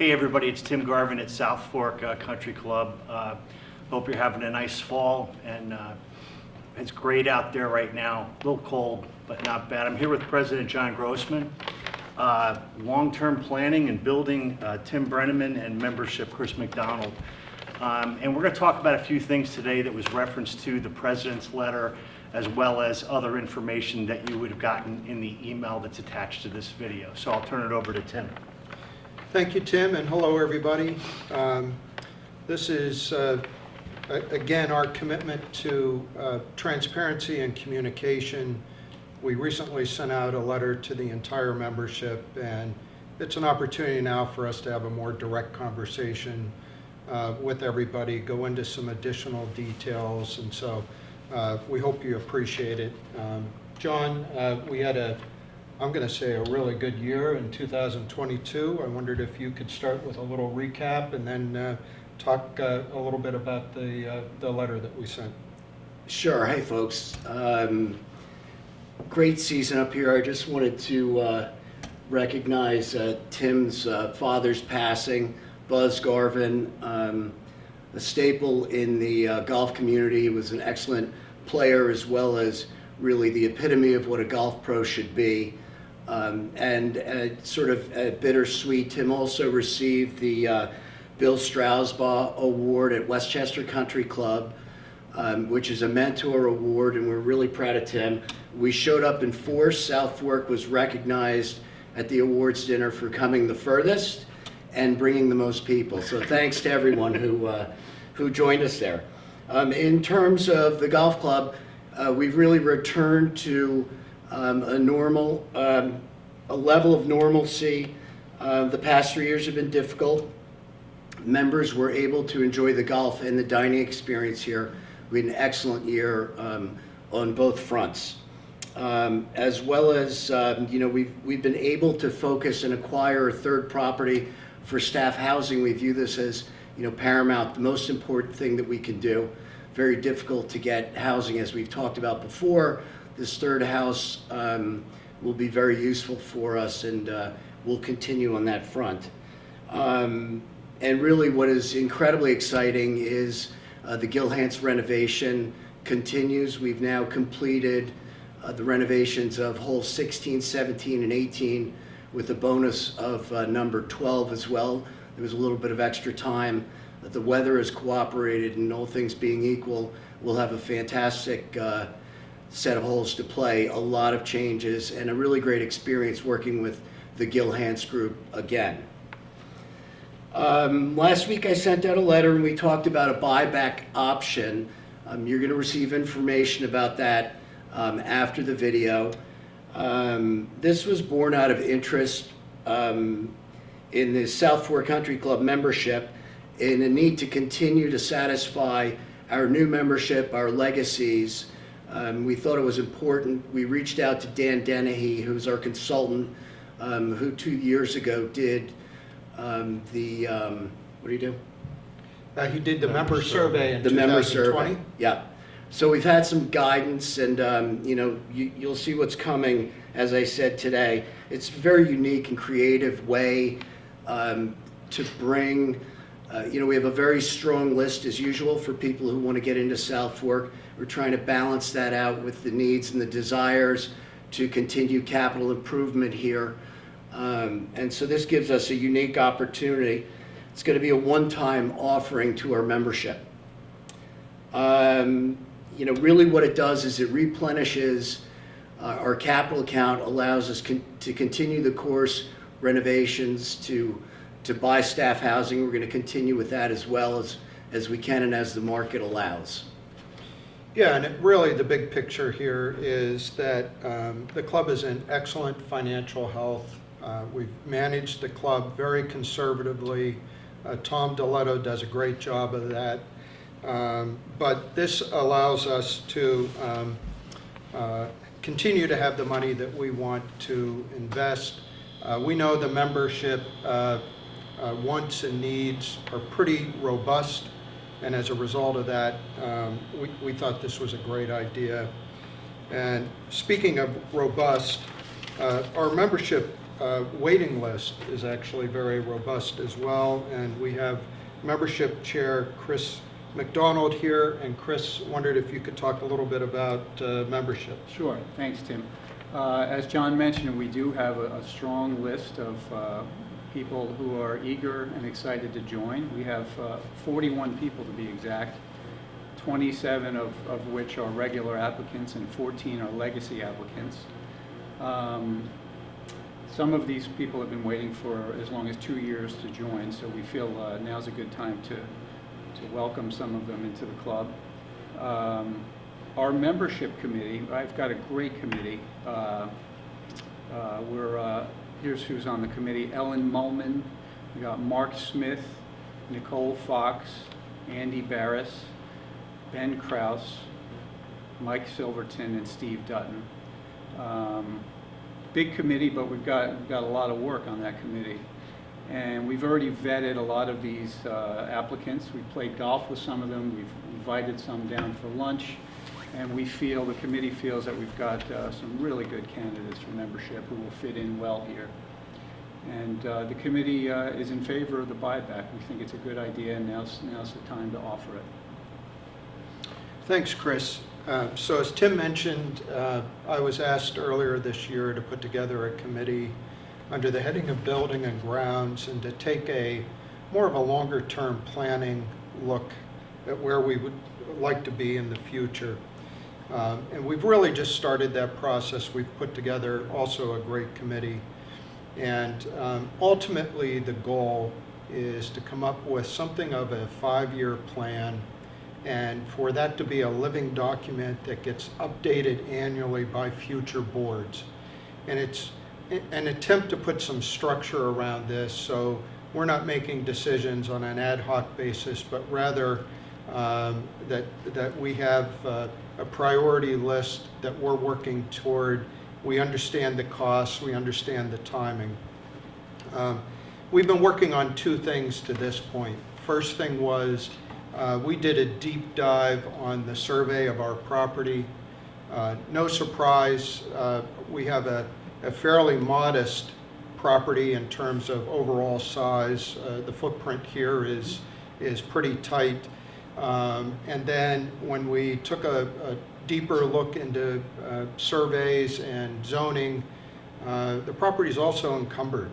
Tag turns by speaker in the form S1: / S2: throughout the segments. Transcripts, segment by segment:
S1: Hey everybody, it's Tim Garvin at South Fork Country Club. Hope you're having a nice fall, and it's great out there right now. A little cold, but not bad. I'm here with President John Grossman, long-term planning and building Tim Brenneman, and membership Chris McDonald. And we're going to talk about a few things today that was referenced to the President's letter, as well as other information that you would have gotten in the email that's attached to this video. So I'll turn it over to Tim.
S2: Thank you, Tim, and hello, everybody. This is, again, our commitment to transparency and communication. We recently sent out a letter to the entire membership, and it's an opportunity now for us to have a more direct conversation with everybody, go into some additional details, and so we hope you appreciate it. John, we had I'm going to say a really good year in 2022. I wondered if you could start with a little recap and then talk a little bit about the letter that we sent.
S3: Sure. Hey, folks. Great season up here. I just wanted to recognize Tim's father's passing, Buzz Garvin, a staple in the golf community. He was an excellent player, as well as really the epitome of what a golf pro should be. And sort of bittersweet, Tim also received the Bill Strausbaugh Award at Westchester Country Club, which is a mentor award, and we're really proud of Tim. We showed up in force. South Fork was recognized at the awards dinner for coming the furthest and bringing the most people. So thanks to everyone who joined us there. In terms of the golf club, we've really returned to a level of normalcy. The past 3 years have been difficult. Members were able to enjoy the golf and the dining experience here. We had an excellent year on both fronts. As well as, we've been able to focus and acquire a third property for staff housing. We view this as, paramount, the most important thing that we can do. Very difficult to get housing, as we've talked about before. This third house will be very useful for us, and we'll continue on that front. And really what is incredibly exciting is the Gilhance renovation continues. We've now completed the renovations of holes 16, 17, and 18 with a bonus of number 12 as well. There was a little bit of extra time. The weather has cooperated, and all things being equal, we'll have a fantastic set of holes to play, a lot of changes, and a really great experience working with the Gilhance group again. Last week I sent out a letter and we talked about a buyback option. You're going to receive information about that after the video. This was born out of interest in the South Fork Country Club membership, in a need to continue to satisfy our new membership, our legacies. We thought it was important. We reached out to Dan Dennehy, who's our consultant, who 2 years ago did what do you do?
S2: He did the member survey in
S3: the
S2: 2020.
S3: member survey, yeah. So we've had some guidance, and you'll see what's coming, as I said today. It's a very unique and creative way to bring, we have a very strong list as usual for people who want to get into South Fork. We're trying to balance that out with the needs and the desires to continue capital improvement here. And so this gives us a unique opportunity. It's going to be a one-time offering to our membership. Really what it does is it replenishes our capital account, allows us to continue the course renovations, to buy staff housing. We're going to continue with that as well as we can and as the market allows.
S2: Yeah, and really the big picture here is that the club is in excellent financial health. We've managed the club very conservatively. Tom Deletto does a great job of that. But this allows us to continue to have the money that we want to invest. We know the membership wants and needs are pretty robust. And as a result of that, we thought this was a great idea. And speaking of robust, our membership waiting list is actually very robust as well, and we have membership chair Chris McDonald here, and Chris wondered if you could talk a little bit about membership.
S4: Sure, thanks, Tim. As John mentioned, we do have a strong list of people who are eager and excited to join. We have 41 people to be exact, 27 of which are regular applicants and 14 are legacy applicants. Some of these people have been waiting for as long as 2 years to join, so we feel now's a good time to welcome some of them into the club. Our membership committee, I've got a great committee. Here's who's on the committee: Ellen Mullman, we got Mark Smith, Nicole Fox, Andy Barris, Ben Kraus, Mike Silverton, and Steve Dutton. Big committee, but we've got a lot of work on that committee. And we've already vetted a lot of these applicants. We played golf with some of them. We've invited some down for lunch. And the committee feels that we've got some really good candidates for membership who will fit in well here. And the committee is in favor of the buyback. We think it's a good idea, and now's the time to offer it.
S2: Thanks, Chris. So as Tim mentioned, I was asked earlier this year to put together a committee under the heading of Building and Grounds, and to take more of a longer-term planning look at where we would like to be in the future. And we've really just started that process. We've put together also a great committee. And ultimately, the goal is to come up with something of a 5-year plan, and for that to be a living document that gets updated annually by future boards. And it's an attempt to put some structure around this, so we're not making decisions on an ad hoc basis, but rather that we have a priority list that we're working toward. We understand the costs, we understand the timing. We've been working on 2 things to this point. First thing was we did a deep dive on the survey of our property. No surprise, we have a fairly modest property in terms of overall size. The footprint here is pretty tight. And then when we took a deeper look into surveys and zoning, the property is also encumbered.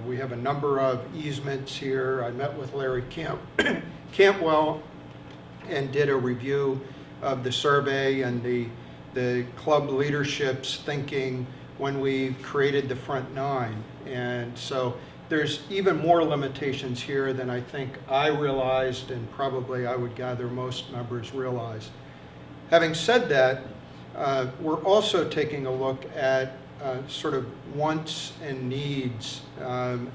S2: We have a number of easements here. I met with Larry Campwell and did a review of the survey and the club leadership's thinking when we created the front 9. And so there's even more limitations here than I think I realized, and probably I would gather most members realize. Having said that, we're also taking a look at sort of wants and needs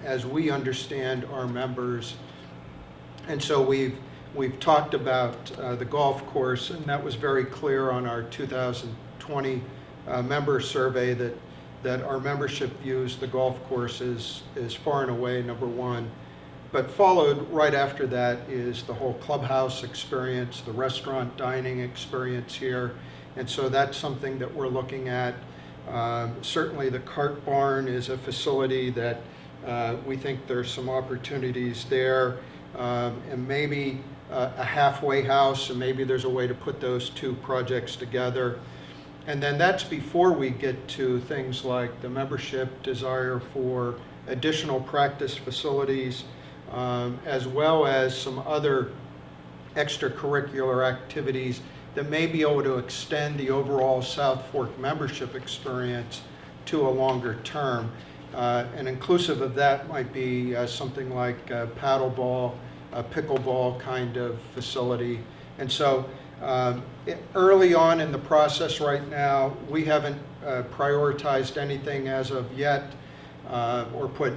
S2: as we understand our members. And so we've talked about the golf course, and that was very clear on our 2020 member survey that our membership views the golf course is far and away number 1. But followed right after that is the whole clubhouse experience, the restaurant dining experience here. And so that's something that we're looking at. Certainly the cart barn is a facility that we think there's some opportunities there. And maybe a halfway house, and maybe there's a way to put those 2 projects together. And then that's before we get to things like the membership desire for additional practice facilities, as well as some other extracurricular activities that may be able to extend the overall South Fork membership experience to a longer term. And inclusive of that might be something like paddleball, a pickleball kind of facility. And so early on in the process right now, we haven't prioritized anything as of yet or put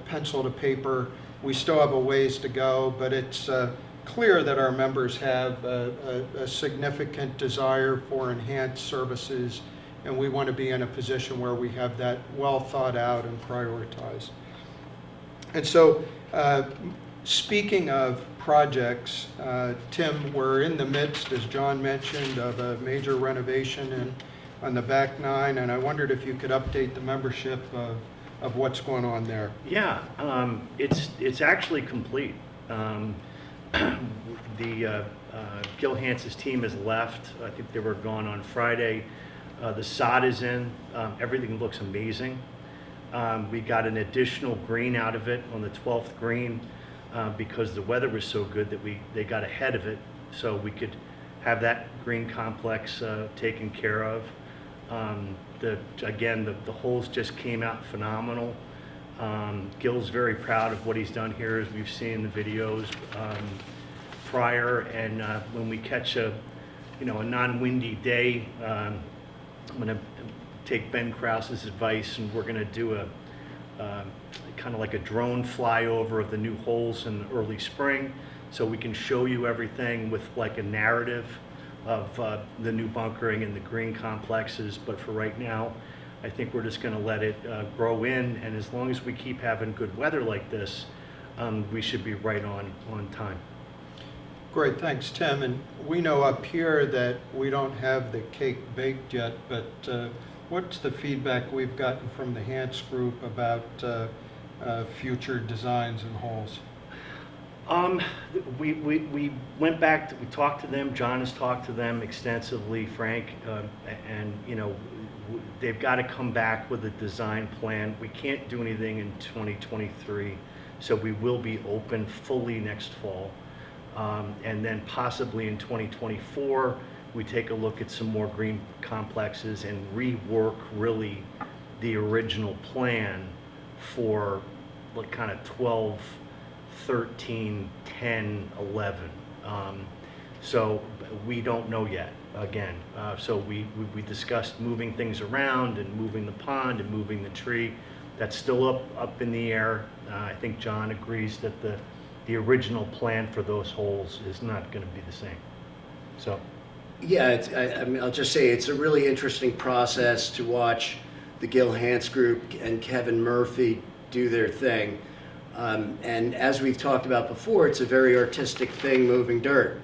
S2: pencil to paper. We still have a ways to go, but it's clear that our members have a significant desire for enhanced services, and we want to be in a position where we have that well thought out and prioritized. And so speaking of projects, Tim, we're in the midst, as John mentioned, of a major renovation on the back 9, and I wondered if you could update the membership of of what's going on there.
S1: Yeah, it's actually complete. The Gil Hanse's team has left. I think they were gone on Friday. The sod is in. Everything looks amazing. We got an additional green out of it on the 12th green because the weather was so good that they got ahead of it, so we could have that green complex taken care of. Again, the holes just came out phenomenal. Gil's very proud of what he's done here, as we've seen in the videos prior. And when we catch a non-windy day, I'm going to take Ben Krause's advice, and we're going to do a kind of like a drone flyover of the new holes in the early spring, so we can show you everything with like a narrative of the new bunkering and the green complexes. But for right now, I think we're just going to let it grow in, and as long as we keep having good weather like this, we should be right on time.
S2: Great, thanks, Tim. And we know up here that we don't have the cake baked yet, but what's the feedback we've gotten from the Hans Group about future designs and holes?
S1: We went back, we talked to them. John has talked to them extensively, Frank, and they've got to come back with a design plan. We can't do anything in 2023, so we will be open fully next fall. And then possibly in 2024, we take a look at some more green complexes and rework really the original plan for like kind of 12, 13, 10, 11. So we don't know yet, again. So we discussed moving things around and moving the pond and moving the tree. That's still up in the air. I think John agrees that the original plan for those holes is not going to be the same. So.
S3: Yeah, I mean, I'll just say it's a really interesting process to watch the Gil Hanse Group and Kevin Murphy do their thing. And as we've talked about before, it's a very artistic thing, moving dirt.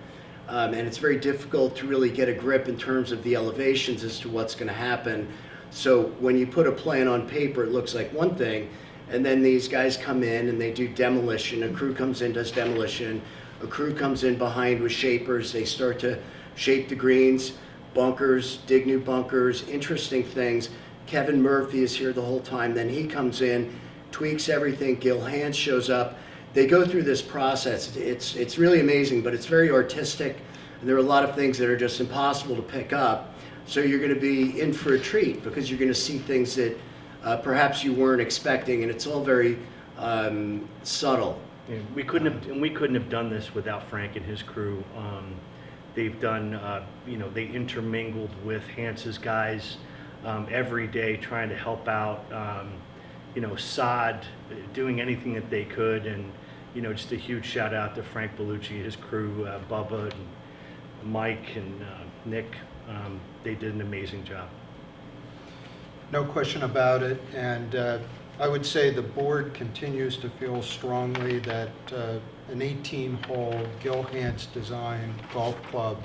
S3: And it's very difficult to really get a grip in terms of the elevations as to what's going to happen. So when you put a plan on paper, it looks like one thing, and then these guys come in and they do demolition. A crew comes in, does demolition. A crew comes in behind with shapers. They start to shape the greens, bunkers, dig new bunkers, interesting things. Kevin Murphy is here the whole time. Then he comes in, tweaks everything. Gil Hanse shows up. They go through this process. It's really amazing, but it's very artistic, and there are a lot of things that are just impossible to pick up. So you're going to be in for a treat because you're going to see things that perhaps you weren't expecting, and it's all very subtle.
S1: Yeah, we couldn't have done this without Frank and his crew. They've done, they intermingled with Hanse's guys every day, trying to help out. Sod, doing anything that they could, and just a huge shout out to Frank Bellucci, his crew, Bubba and Mike and Nick. They did an amazing job.
S2: No question about it, and I would say the board continues to feel strongly that an 18-hole Gil Hanse design golf club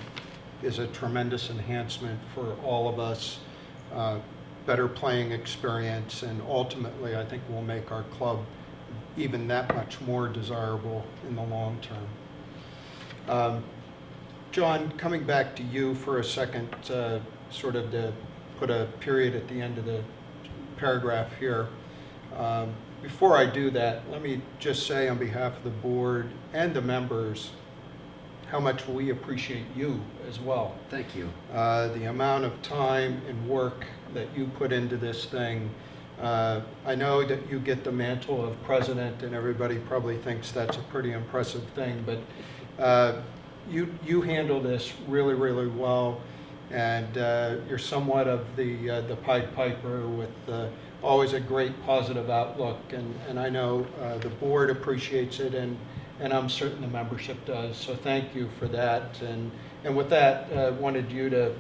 S2: is a tremendous enhancement for all of us, better playing experience, and ultimately I think will make our club even that much more desirable in the long term. John, coming back to you for a second, sort of to put a period at the end of the paragraph here. Before I do that, let me just say on behalf of the board and the members how much we appreciate you as well.
S3: Thank you.
S2: The amount of time and work that you put into this thing. I know that you get the mantle of president, and everybody probably thinks that's a pretty impressive thing, but you handle this really, really well, and you're somewhat of the Pied Piper with always a great positive outlook, and I know the board appreciates it, and I'm certain the membership does, so thank you for that. And with that, I wanted you to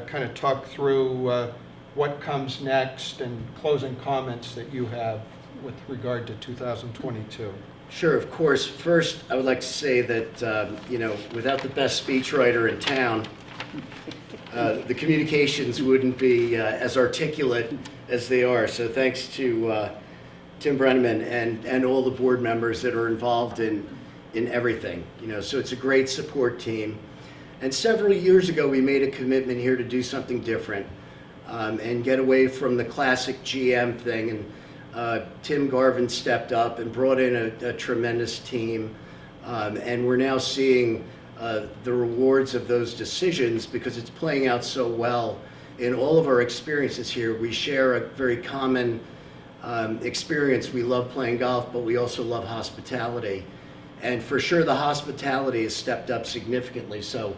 S2: kind of talk through what comes next and closing comments that you have with regard to 2022.
S3: Sure, of course. First, I would like to say that, without the best speechwriter in town, the communications wouldn't be as articulate as they are. So thanks to Tim Brenneman and all the board members that are involved in everything. So it's a great support team. And several years ago, we made a commitment here to do something different and get away from the classic GM thing. And Tim Garvin stepped up and brought in a tremendous team. And we're now seeing the rewards of those decisions because it's playing out so well. In all of our experiences here, we share a very common experience. We love playing golf, but we also love hospitality. And for sure, the hospitality has stepped up significantly. So,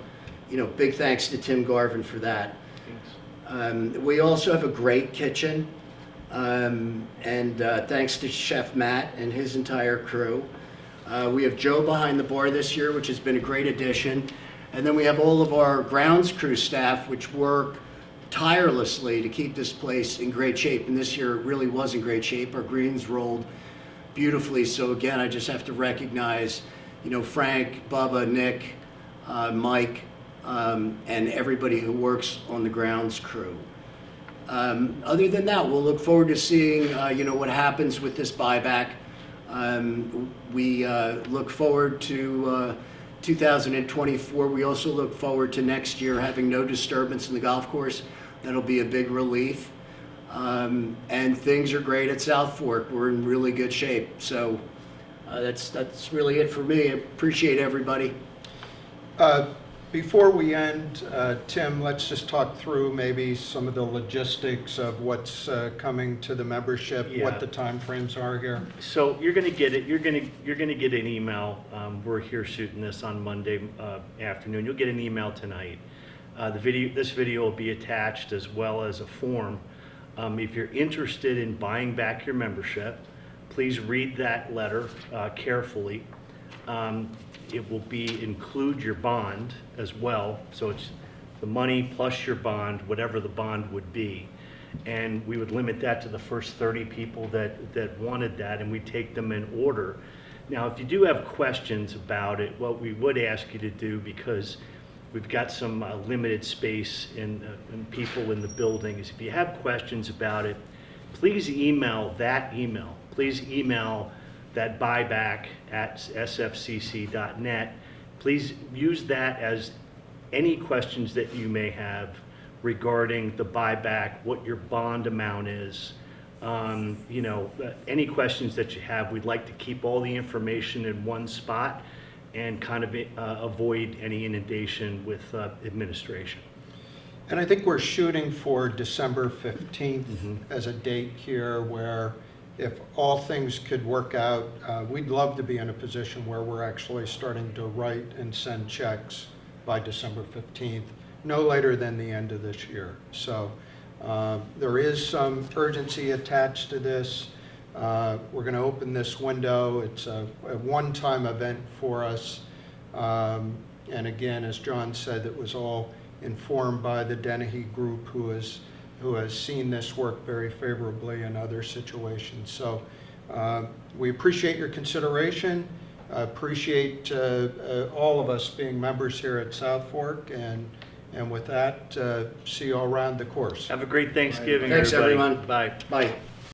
S3: big thanks to Tim Garvin for that. We also have a great kitchen. And thanks to Chef Matt and his entire crew. We have Joe behind the bar this year, which has been a great addition. And then we have all of our grounds crew staff, which work tirelessly to keep this place in great shape. And this year it really was in great shape. Our greens rolled beautifully. So again, I just have to recognize, Frank, Bubba, Nick, Mike, and everybody who works on the grounds crew. Other than that, we'll look forward to seeing, what happens with this buyback. We look forward to 2024. We also look forward to next year having no disturbance in the golf course. That'll be a big relief. And things are great at South Fork. We're in really good shape. So that's really it for me. I appreciate everybody.
S2: Before we end, Tim, let's just talk through maybe some of the logistics of what's coming to the membership,
S1: Yeah.
S2: what the timeframes are here.
S1: So you're going to get it. You're going to get an email. We're here shooting this on Monday afternoon. You'll get an email tonight. This video will be attached as well as a form. If you're interested in buying back your membership, please read that letter carefully. It will include your bond as well. So it's the money plus your bond, whatever the bond would be. And we would limit that to the first 30 people that wanted that, and we take them in order. Now, if you do have questions about it, what we would ask you to do, because we've got some limited space and people in the building, is if you have questions about it, please email that email. Please email that buyback at sfcc.net. Please use that as any questions that you may have regarding the buyback, what your bond amount is, any questions that you have. We'd like to keep all the information in one spot and kind of avoid any inundation with administration.
S2: And I think we're shooting for December 15th as a date here where if all things could work out, we'd love to be in a position where we're actually starting to write and send checks by December 15th, no later than the end of this year. So there is some urgency attached to this. We're going to open this window. It's a one-time event for us. And again, as John said, it was all informed by the Dennehy Group, who has seen this work very favorably in other situations. So we appreciate your consideration, appreciate all of us being members here at South Fork, and with that, see you all around the course.
S1: Have a great Thanksgiving,
S3: Thanks,
S1: everybody.
S3: everyone.
S1: Bye.
S3: Bye.